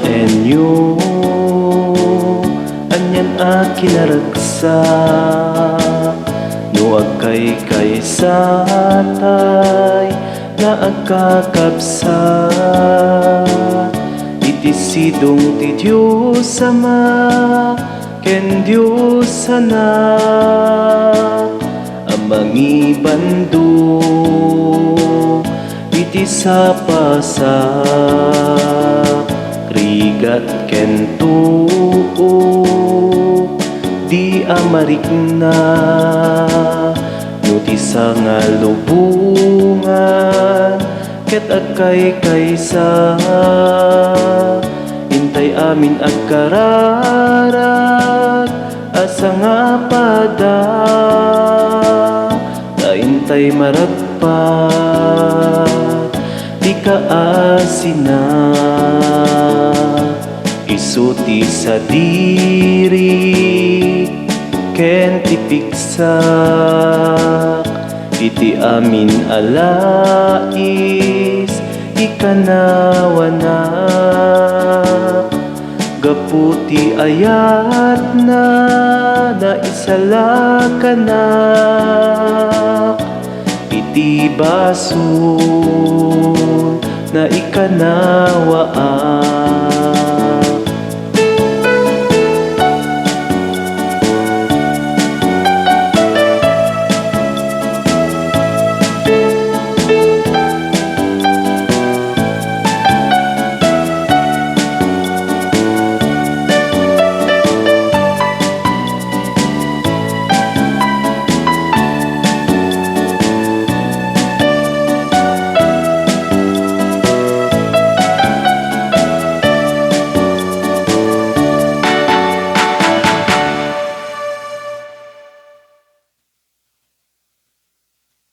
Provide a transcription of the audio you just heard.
enyo anyan akin naragsa no agkay satay na agkakabsa iti sidong ti Diyos Ama ken Diyos Anak amangi bando iti sapasa krigat ken tuo di amarikna no ti nga lubungan ket agkay intay amin agkararag asa nga pada intay maragpat di kaasina isuti sa diri ken ti piksak iti amin alais ikanawanak gaputi ayat na naisalakannak iti basun na ikanawaan